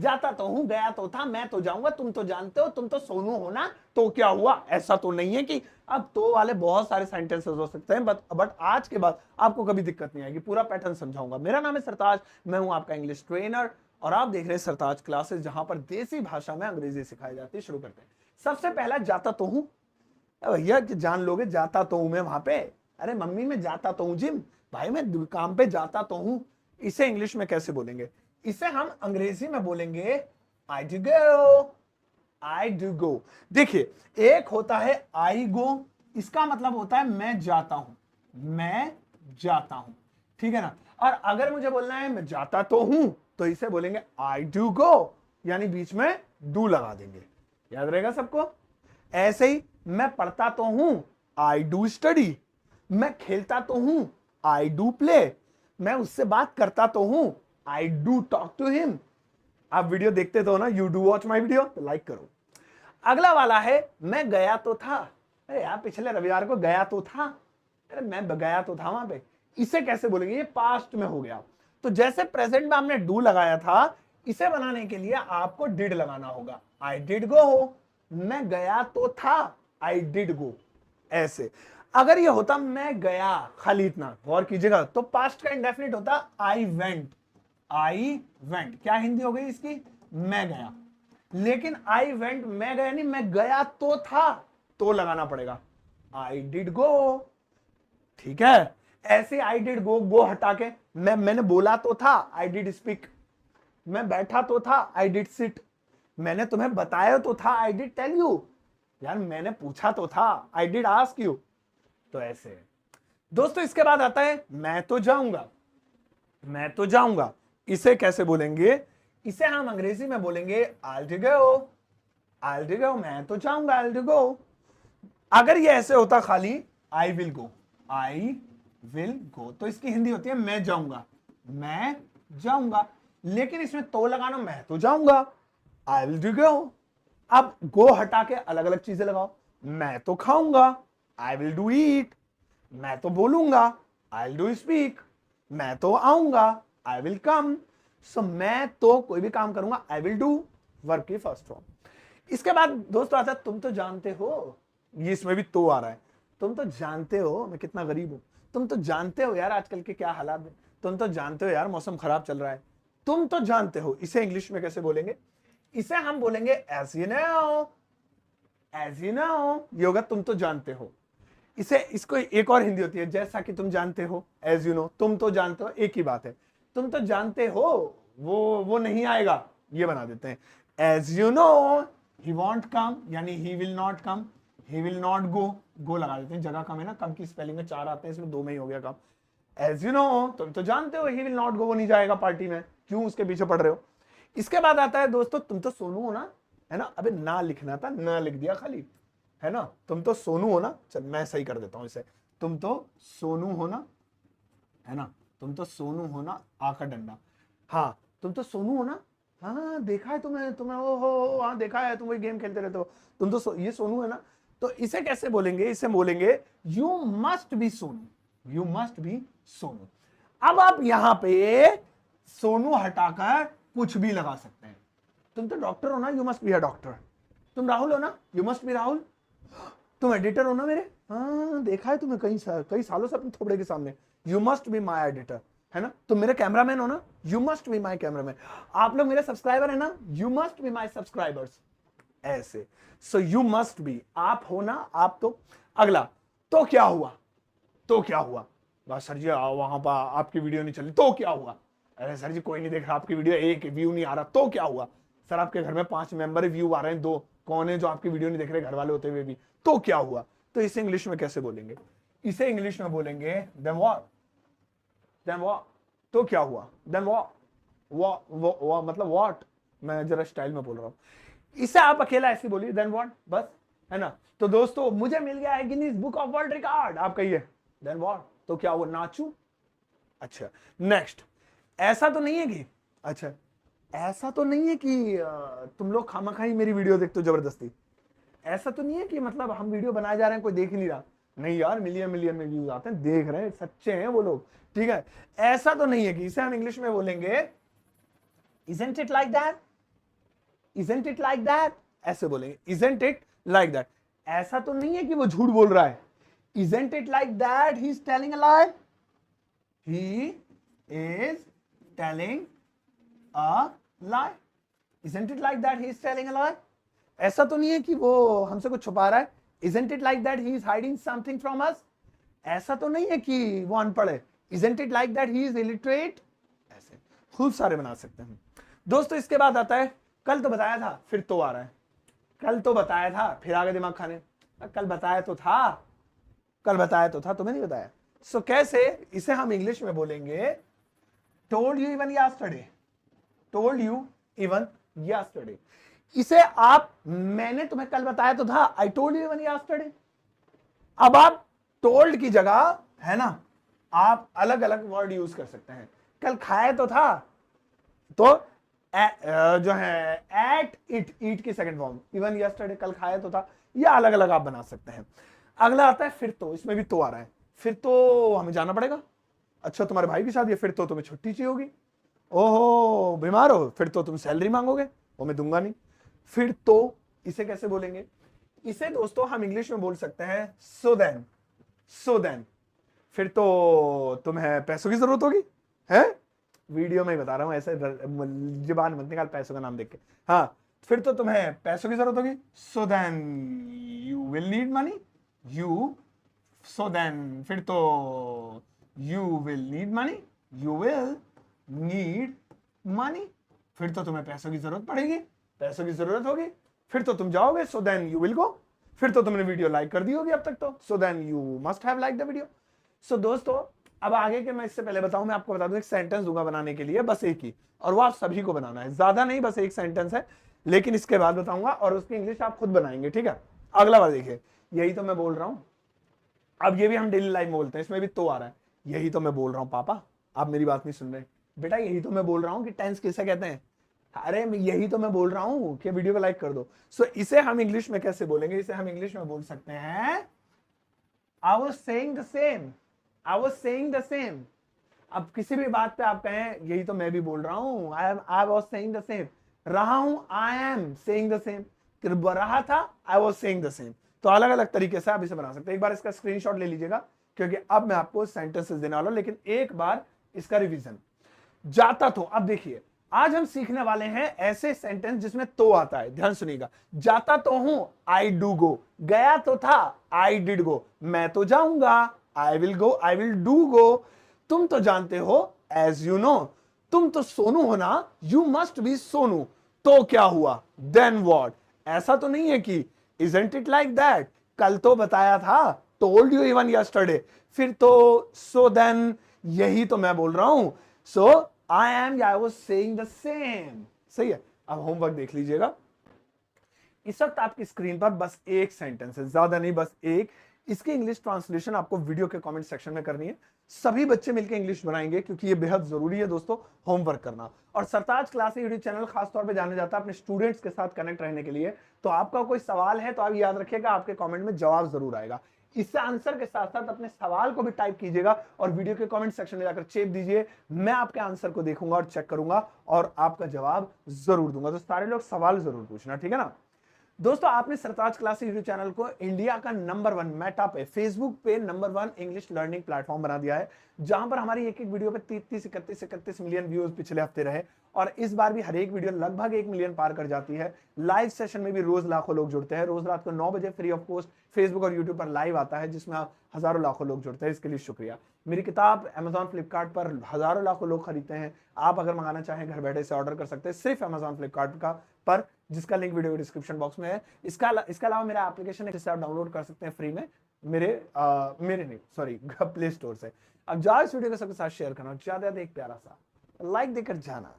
जाता तो हूं, गया तो था, मैं तो जाऊंगा, तुम तो जानते हो, तुम तो सोनू हो ना, तो क्या हुआ। ऐसा तो नहीं है कि अब तो वाले बहुत सारे सेंटेंसेस हो सकते हैं, बट आज के बाद आपको कभी दिक्कत नहीं आएगी, पूरा पैटर्न समझाऊंगा। मेरा नाम है सरताज, मैं हूं आपका इंग्लिश ट्रेनर और आप देख रहे हैं सरताज क्लासेस, जहां पर देसी भाषा में अंग्रेजी सिखाई जाती है। शुरू करते हैं। सबसे पहला जाता तो हूं। भैया कि जान लोगे, जाता तो हूं मैं वहां पे, अरे मम्मी मैं जाता तो हूं जिम, भाई मैं काम पे जाता तो हूं। इसे इंग्लिश में कैसे बोलेंगे? इसे हम अंग्रेजी में बोलेंगे I do go, I do go. देखिए, एक होता है आई गो, इसका मतलब होता है मैं जाता हूं, मैं जाता हूं, ठीक है ना। और अगर मुझे बोलना है मैं जाता तो हूं, तो इसे बोलेंगे आई डू गो, यानी बीच में डू लगा देंगे। याद रहेगा सबको? ऐसे ही मैं पढ़ता तो हूं, आई डू स्टडी। मैं खेलता तो हूं, आई डू प्ले। मैं उससे बात करता तो हूं, I do talk to him. आप वीडियो देखते तो हो ना, you do watch my video, तो लाइक करो। अगला वाला है मैं गया तो था। अरे यार पिछले रविवार को गया तो था, अरे मैं गया तो था वहां पे। इसे कैसे बोलेंगे? ये पास्ट में हो गया। तो जैसे प्रेजेंट में हमने डू लगाया था, इसे बनाने के लिए आपको डिड लगाना होगा। आई डिड गो, मैं गया तो था, आई डिड गो। ऐसे अगर ये होता मैं गया खाली इतना, गौर कीजिएगा, तो पास्ट का इंडेफिनिट होता आई वेंट। आई वेंट क्या हिंदी हो गई इसकी? मैं गया। लेकिन आई वेंट मैं गया नहीं, मैं गया तो था, तो लगाना पड़ेगा आई डिड गो, ठीक है। ऐसे आई डिड गो, गो हटा के मैंने बोला तो था, आई डिड स्पीक। मैं बैठा तो था, आई डिड सिट। मैंने तुम्हें बताया तो था, आई डिड टेल यू। यार मैंने पूछा तो था, आई डिड आस्क यू। तो ऐसे दोस्तों, इसके बाद आता है मैं तो जाऊंगा। मैं तो जाऊंगा, इसे कैसे बोलेंगे? इसे हम अंग्रेजी में बोलेंगे I'll go, I'll go, मैं तो जाऊंगा, I'll go। अगर ये ऐसे होता खाली I will go, I will go, तो इसकी हिंदी होती है मैं जाऊंगा, मैं जाऊंगा। लेकिन इसमें तो लगाना, मैं तो जाऊंगा, I'll go। अब गो हटा के अलग अलग चीजें लगाओ। मैं तो खाऊंगा, I will do eat। मैं तो बोलूंगा, I'll do speak। मैं तो आऊंगा, I will come। सो मैं तो कोई भी काम करूंगा, I will do, वर्ब की फर्स्ट फॉर्म। इसके बाद दोस्तों आता है तुम तो जानते हो। ये इसमें भी तो आ रहा है। तुम तो जानते हो मैं कितना गरीब हूं। तुम तो जानते हो यार आजकल के क्या हालात हैं। तुम तो जानते हो यार मौसम खराब चल रहा है। तुम तो जानते हो, इसे इंग्लिश में कैसे बोलेंगे? इसे हम बोलेंगे as you know. As you know ये होगा तुम तो जानते हो। इसको एक और हिंदी होती है, जैसा कि तुम जानते हो, एज यू नो। तुम तो जानते हो एक ही बात है, तुम तो जानते हो वो नहीं आएगा, ये बना देते हैं as you know he want come, यानी he will not come, he will not go. Go लगा देते हैं, जगह कम है ना, कम की स्पेलिंग में 4 आते हैं, इसमें 2 में ही हो गया काम। एज यू नो तुम तो जानते हो ही विल नॉट गो, वो नहीं जाएगा पार्टी में, क्यों उसके पीछे पड़ रहे हो। इसके बाद आता है दोस्तों तुम तो सोनू हो ना, है ना। अबे ना लिखना था, ना लिख दिया खाली, है ना। तुम तो सोनू हो ना, चल मैं सही कर देता हूं इसे। तुम तो सोनू हो ना, है ना। तुम तो सोनू हो ना, आ का डंडा। हाँ तुम तो सोनू हो ना, हाँ देखा है तुम्हें, तुम्हें ओ हो हाँ देखा है, तुम वही गेम खेलते रहते हो। तुम तो ये सोनू है ना। तो इसे कैसे बोलेंगे? इसे बोलेंगे you must be Sonu, you must be Sonu. अब आप यहां पे सोनू हटाकर कुछ भी लगा सकते हैं। तुम तो डॉक्टर हो ना, you must be a doctor. तुम राहुल हो ना, यू मस्ट बी राहुल। तुम एडिटर हो ना मेरे, हाँ देखा है तुम्हें कई सालों से अपने थोबड़े के सामने, you must be my editor, है ना। तुम मेरे कैमरामैन हो ना, you must be my cameraman. आप लोग मेरे सब्सक्राइबर है ना, you must be my subscribers. ऐसे सो यू मस्ट बी, आप हो ना, आप तो। अगला, तो क्या हुआ? तो क्या हुआ? बस सर जी वहां पर आपकी वीडियो नहीं चली, तो क्या हुआ? अरे सर जी कोई नहीं देख रहा आपकी वीडियो, एक व्यू नहीं आ रहा, तो क्या हुआ? सर आपके घर में 5 मेंबर व्यू आ रहे हैं, 2 कौन है जो आपकी वीडियो नहीं देख रहे घर वाले होते हुए भी, तो क्या हुआ? तो इसे इंग्लिश में कैसे बोलेंगे? इसे इंग्लिश में बोलेंगे देन व्हाट, देन व्हाट। तो क्या हुआ? देन व्हाट मतलब व्हाट, मैं जरा स्टाइल में बोल रहा हूं। इसे आप अकेला ऐसे बोलिए देन व्हाट, बस, है ना। तो दोस्तों मुझे मिल गया है Guinness book of world record, आप कहिए देन व्हाट। तो क्या हुआ? नाचू। अच्छा नेक्स्ट, ऐसा तो नहीं है कि, अच्छा ऐसा तो नहीं है कि तुम लोग खामखाई मेरी वीडियो देखते हो जबरदस्ती। ऐसा तो नहीं है कि मतलब हम वीडियो बनाए जा रहे हैं कोई देख ही नहीं रहा। नहीं यार मिलियन मिलियन में व्यूज आते हैं, देख रहे हैं, सच्चे हैं वो लोग, ठीक है। ऐसा तो नहीं है कि, इसे हम इंग्लिश में बोलेंगे isn't it like that, isn't it like that, ऐसे बोलेंगे, isn't it like that। ऐसा तो नहीं है कि वो झूठ बोल रहा है, isn't it like that he is telling a lie, he is telling a lie, isn't it like that he is telling a lie। ऐसा तो नहीं है कि वो हमसे कुछ छुपा रहा है, isn't it like that he is hiding something from us। ऐसा तो नहीं है कि वो अनपढ़ है, isn't it like that he is illiterate। ऐसे खूब सारे बना सकते हैं दोस्तों। इसके बाद आता है कल तो बताया था, फिर तो आ रहा है, कल तो बताया था, फिर आगे दिमाग खाने, कल बताया तो था, कल बताया तो था, तुम्हें नहीं बताया। सो कैसे इसे हम इंग्लिश में बोलेंगे, told you even yesterday, told you even yesterday. इसे आप, मैंने तुम्हें कल बताया तो था, I told you even yesterday. अब आप टोल्ड की जगह है ना, आप अलग अलग वर्ड यूज कर सकते हैं। कल खाया तो था, तो जो है एट इट, ईट की सेकंड फॉर्म, इवन यस्टरडे, कल खाया तो था, या अलग अलग आप बना सकते हैं। अगला आता है फिर तो, इसमें भी तो आ रहा है, फिर तो हमें जाना पड़ेगा, अच्छा तुम्हारे भाई की शादी है, फिर तो तुम्हें छुट्टी चाहिए होगी, ओहो बीमार हो, फिर तो तुम सैलरी मांगोगे, वो मैं दूंगा नहीं। फिर तो इसे कैसे बोलेंगे, इसे दोस्तों हम इंग्लिश में बोल सकते हैं सो देन, सो देन। फिर तो तुम्हें पैसों की जरूरत होगी, है वीडियो में बता रहा हूं, ऐसे जुबान मत निकाल पैसों का नाम देख के। हाँ, फिर तो तुम्हें पैसों की जरूरत होगी, so then you will need money, you, so then फिर तो you will need money, you will need money. फिर तो तुम्हें पैसों की जरूरत पड़ेगी, पैसों की जरूरत होगी, फिर तो तुम जाओगे, so then you will go. फिर तो तुमने वीडियो लाइक कर दी होगी अब तक तो, so then you must have like the video. So दोस्तों अब आगे के मैं इससे पहले बताऊं, मैं आपको बता दूं एक सेंटेंस दूंगा बनाने के लिए, बस एक ही, और वो आप सभी को बनाना है, ज्यादा नहीं, बस एक सेंटेंस है, लेकिन इसके बाद बताऊंगा और उसकी इंग्लिश आप खुद बनाएंगे, ठीक है। अगला बार देखिए, यही तो मैं बोल रहा हूं, अब ये भी हम डेली लाइफ में बोलते हैं, इसमें भी तो आ रहा है, यही तो मैं बोल रहा हूं पापा, आप मेरी बात नहीं सुन रहे बेटा, यही तो मैं बोल रहा हूं कि टेंस किसे कहते हैं, अरे यही तो मैं बोल रहा हूं कि वीडियो को लाइक कर दो। सो इसे हम इंग्लिश में कैसे बोलेंगे, इसे हम इंग्लिश में बोल सकते हैं I was saying the same, I was saying the same. अब किसी भी बात पे आप कहें यही तो मैं भी बोल रहा हूं, I was saying the same, रहा हूं I am saying the same, रहा था I was saying the same. तो अलग अलग तरीके से आप इसे बना सकते हैं। एक बार इसका स्क्रीनशॉट ले लीजिएगा, क्योंकि अब मैं आपको सेंटेंसेस देने वाला हूं, लेकिन एक बार इसका रिवीजन। जाता तो, अब देखिए आज हम सीखने वाले हैं ऐसे सेंटेंस जिसमें तो आता है, ध्यान सुनिएगा। जाता तो हूं, आई डू गो, गया तो था, आई डिड गो, मैं तो जाऊंगा, I will go, I will do go, तुम तो जानते हो, एज यू नो, तुम तो सोनू हो ना, यू मस्ट बी सोनू, तो क्या हुआ, देन व्हाट। ऐसा तो नहीं है कि isn't it like that, कल तो बताया था, told you even yesterday, फिर तो so then यही तो मैं बोल रहा हूं, so I am, I was saying the same। सही है। अब होमवर्क देख लीजिएगा, इस वक्त आपकी स्क्रीन पर बस एक सेंटेंस है, ज्यादा नहीं, बस एक। इसकी इंग्लिश ट्रांसलेशन आपको वीडियो के कमेंट सेक्शन में करनी है, सभी बच्चे मिलकर इंग्लिश बनाएंगे, क्योंकि ये बेहद जरूरी है दोस्तों होमवर्क करना। और सरताज क्लासेस यूट्यूब चैनल खासतौर पे जाने जाता है अपने स्टूडेंट्स के साथ कनेक्ट रहने के लिए। तो आपका कोई सवाल है तो आप याद रखिएगा, आपके कमेंट में जवाब जरूर आएगा। इससे आंसर के साथ साथ अपने सवाल को भी टाइप कीजिएगा और वीडियो के कमेंट सेक्शन में जाकर चेप दीजिए, मैं आपके आंसर को देखूंगा और चेक करूंगा और आपका जवाब जरूर दूंगा। तो सारे लोग सवाल जरूर पूछना, ठीक है ना दोस्तों। आपने सरताज क्लासेस यूट्यूब चैनल को इंडिया का नंबर 1 मेटा पे, फेसबुक पे नंबर 1 इंग्लिश लर्निंग प्लेटफॉर्म बना दिया है, जहां पर हमारी एक एक वीडियो पे 30-31 मिलियन व्यूज पिछले हफ्ते रहे, और इस बार भी हर एक वीडियो लगभग 1 मिलियन पार कर जाती है। लाइव सेशन में भी रोज लाखों लोग जुड़ते हैं, रोज रात को 9 बजे फ्री ऑफ कॉस्ट फेसबुक और यूट्यूब पर लाइव आता है, जिसमें आप हजारों लाखों लोग जुड़ते हैं, इसके लिए शुक्रिया। मेरी किताब अमेजॉन फ्लिपकार्ट पर हजारों लाखों लोग खरीदते हैं, आप अगर मंगाना चाहें घर बैठे से ऑर्डर कर सकते हैं, सिर्फ अमेजॉन फ्लिपकार्ट का पर, जिसका लिंक वीडियो डिस्क्रिप्शन बॉक्स में है। इसका अलावा मेरा एप्लीकेशन है, जिसे आप डाउनलोड कर सकते हैं फ्री में, मेरे नहीं सॉरी प्ले स्टोर से। अब जाओ इस वीडियो को सबके साथ शेयर करना, ज्यादा एक प्यारा सा लाइक देकर जाना।